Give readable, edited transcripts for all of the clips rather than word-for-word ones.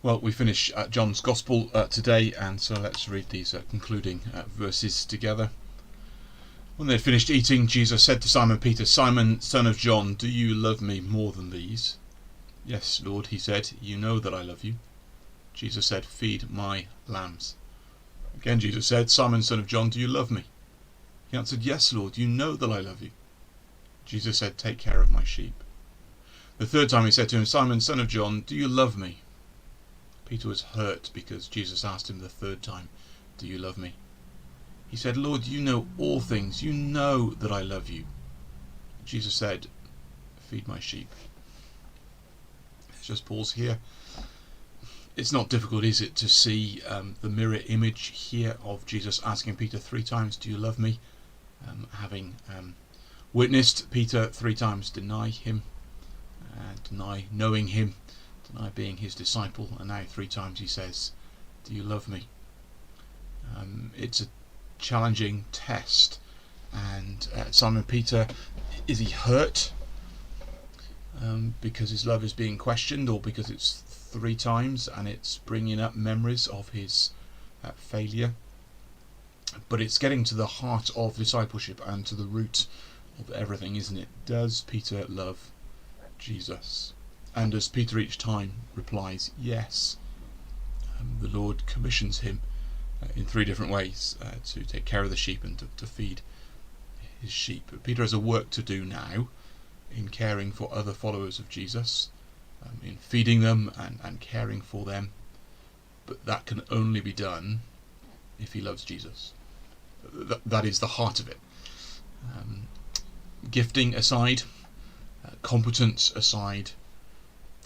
Well, we finish John's Gospel today, and so let's read these concluding verses together. When they had finished eating, Jesus said to Simon Peter, "Simon, son of John, do you love me more than these?" "Yes, Lord," he said, "you know that I love you." Jesus said, "Feed my lambs." Again Jesus said, "Simon, son of John, do you love me?" He answered, "Yes, Lord, you know that I love you." Jesus said, "Take care of my sheep." The third time he said to him, "Simon, son of John, do you love me?" Peter was hurt because Jesus asked him the third time, "Do you love me?" He said, "Lord, you know all things. You know that I love you." Jesus said, "Feed my sheep." Let's just pause here. It's not difficult, is it, to see the mirror image here of Jesus asking Peter 3 times, "Do you love me?" Having witnessed Peter 3 times deny him, deny knowing him, deny being his disciple, and now 3 times he says, "Do you love me?" It's a challenging test, and Simon Peter, is he hurt because his love is being questioned, or because it's 3 times and it's bringing up memories of his failure? But it's getting to the heart of discipleship and to the root of everything, isn't it? Does Peter love Jesus? And as Peter each time replies yes, the Lord commissions him in 3 different ways to take care of the sheep and to feed his sheep. Peter has a work to do now in caring for other followers of Jesus, in feeding them and caring for them, but that can only be done if he loves Jesus. That is the heart of it. Gifting aside, competence aside,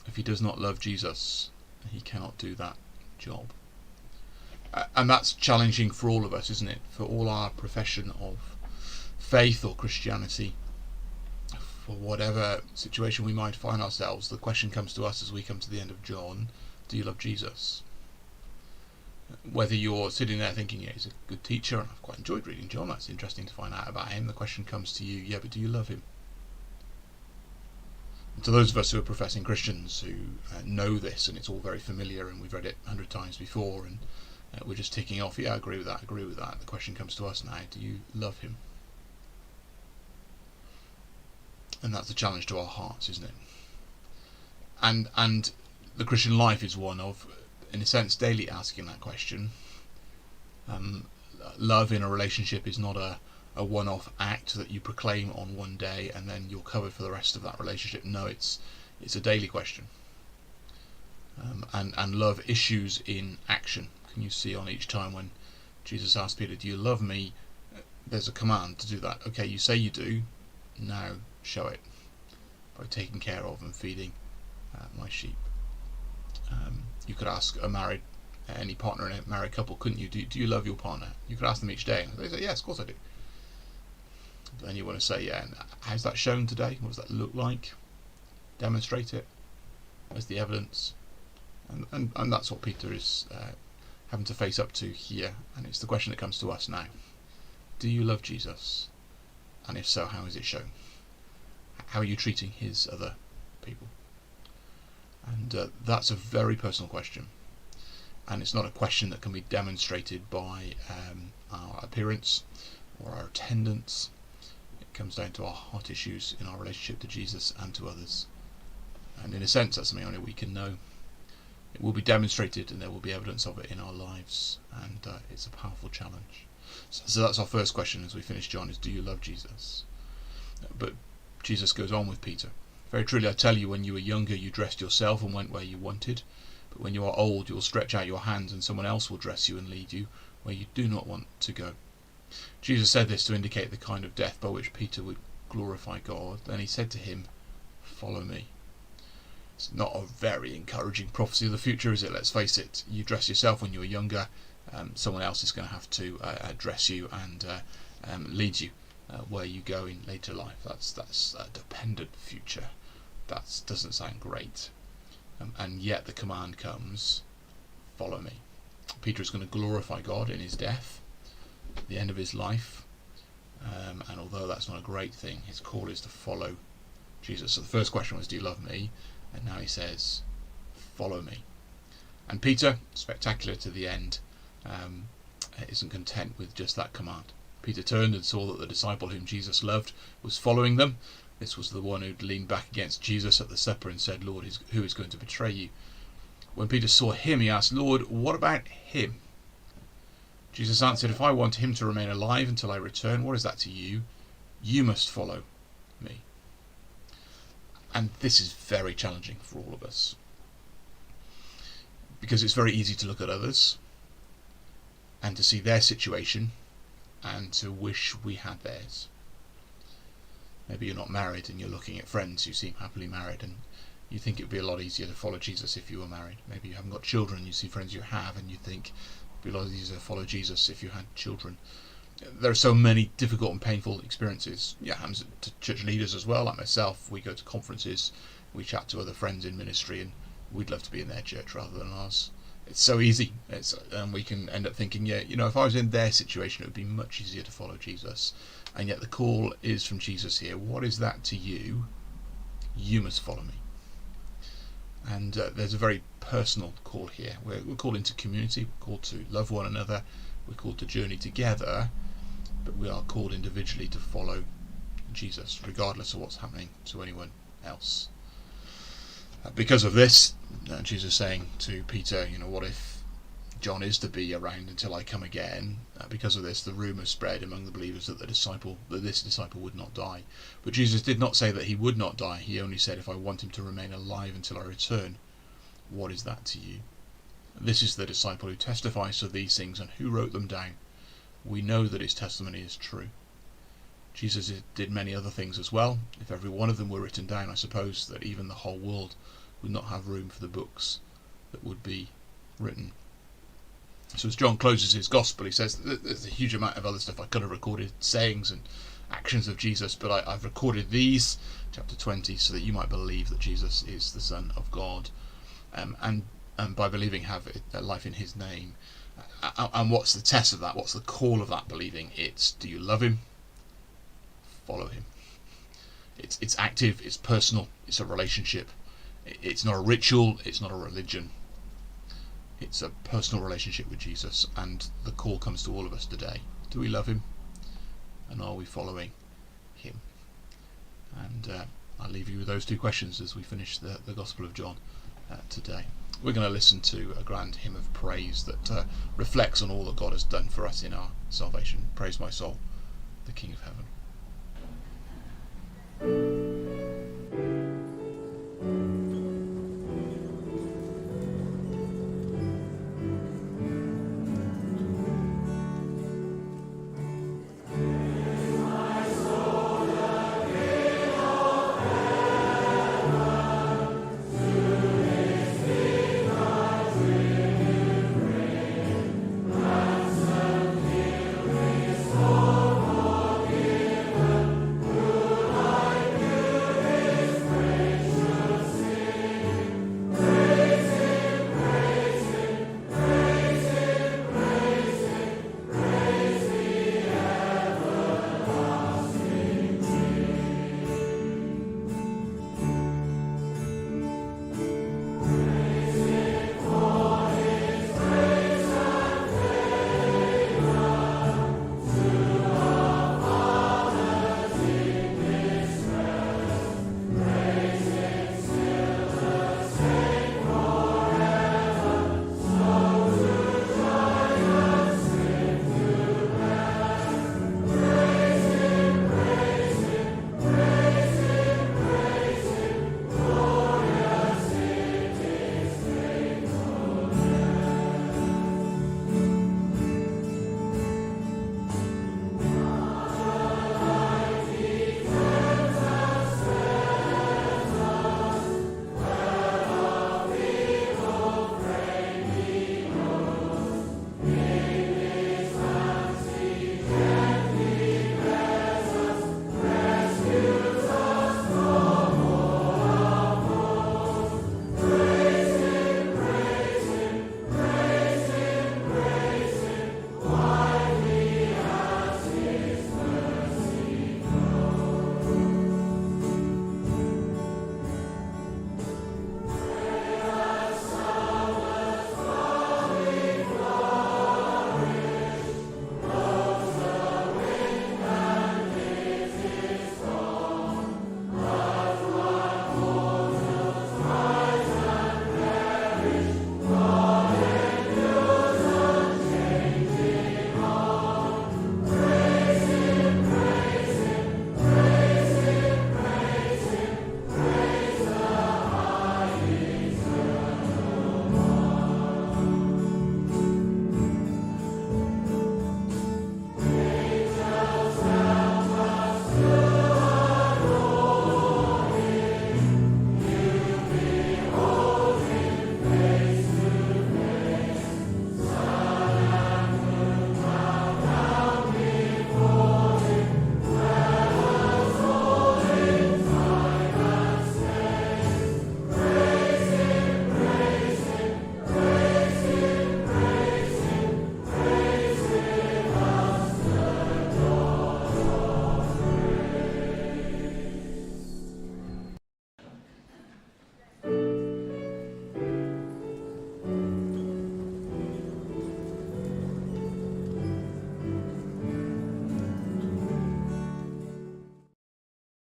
if he does not love Jesus, he cannot do that job. And that's challenging for all of us, isn't it? For all our profession of faith or Christianity, for whatever situation we might find ourselves, the question comes to us as we come to the end of John: do you love Jesus? Whether you're sitting there thinking, yeah, he's a good teacher and I've quite enjoyed reading John, that's interesting to find out about him, the question comes to you, yeah, but do you love him? And to those of us who are professing Christians, who know this and it's all very familiar and we've read it 100 times before and we're just ticking off, yeah, I agree with that, the question comes to us now: do you love him? And that's a challenge to our hearts, isn't it? And the Christian life is one of, in a sense, daily asking that question. Love in a relationship is not a one-off act that you proclaim on one day and then you're covered for the rest of that relationship. No, it's a daily question. And love issues in action. Can you see on each time when Jesus asked Peter, "Do you love me?" There's a command to do that. Okay, you say you do, now show it by taking care of and feeding my sheep. You could ask any partner in a married couple, couldn't you? Do you love your partner? You could ask them each day, and they say, "Yes, of course I do." But then you want to say, "Yeah, and how's that shown today? What does that look like? Demonstrate it. Where's the evidence?" And that's what Peter is having to face up to here, and it's the question that comes to us now: do you love Jesus? And if so, how is it shown? How are you treating his other people? And that's a very personal question, and it's not a question that can be demonstrated by our appearance or our attendance. It comes down to our heart issues in our relationship to Jesus and to others, and in a sense that's something only we can know. It will be demonstrated and there will be evidence of it in our lives, and it's a powerful challenge. So that's our first question as we finish John, is do you love Jesus? But Jesus goes on with Peter: "Very truly I tell you, when you were younger you dressed yourself and went where you wanted, but when you are old you will stretch out your hands and someone else will dress you and lead you where you do not want to go." Jesus said this to indicate the kind of death by which Peter would glorify God. Then he said to him, "Follow me." It's not a very encouraging prophecy of the future, is it? Let's face it. You dress yourself when you were younger, someone else is going to have to dress you and lead you where you go in later life. That's a dependent future. That doesn't sound great. And yet the command comes: follow me. Peter is going to glorify God in his death, at the end of his life, and although that's not a great thing, his call is to follow Jesus. So the first question was, do you love me? And now he says, follow me. And Peter, spectacular to the end, isn't content with just that command. Peter turned and saw that the disciple whom Jesus loved was following them. This was the one who'd leaned back against Jesus at the supper and said, "Lord, who is going to betray you?" When Peter saw him, he asked, "Lord, what about him?" Jesus answered, "If I want him to remain alive until I return, what is that to you? You must follow me." And this is very challenging for all of us, because it's very easy to look at others and to see their situation and to wish we had theirs. Maybe you're not married and you're looking at friends who seem happily married, and you think it would be a lot easier to follow Jesus if you were married. Maybe you haven't got children and you see friends you have and you think it would be a lot easier to follow Jesus if you had children. There are so many difficult and painful experiences. Yeah, happens to church leaders as well, like myself. We go to conferences, we chat to other friends in ministry, and we'd love to be in their church rather than ours. It's so easy, and we can end up thinking, yeah, if I was in their situation, it would be much easier to follow Jesus. And yet the call is from Jesus here. What is that to you? You must follow me. And there's a very personal call here. We're called into community, we're called to love one another, we're called to journey together, but we are called individually to follow Jesus, regardless of what's happening to anyone else. Because of this, Jesus is saying to Peter, what if John is to be around until I come again? Because of this, the rumour spread among the believers that this disciple would not die. But Jesus did not say that he would not die. He only said, if I want him to remain alive until I return, what is that to you? This is the disciple who testifies to these things and who wrote them down. We know that his testimony is true. Jesus did many other things as well. If every one of them were written down, I suppose that even the whole world would not have room for the books that would be written. So as John closes his gospel, he says there's a huge amount of other stuff I could have recorded, sayings and actions of Jesus, but I've recorded these, chapter 20, so that you might believe that Jesus is the Son of God, and by believing have life in his name. And what's the test of that? What's the call of that believing? It's, do you love him? Follow him. It's active, it's personal, it's a relationship. It's not a ritual, it's not a religion. It's a personal relationship with Jesus, and the call comes to all of us today. Do we love him? And are we following him? And I'll leave you with those two questions as we finish the Gospel of John today. We're going to listen to a grand hymn of praise that reflects on all that God has done for us in our salvation. Praise my soul, the King of heaven.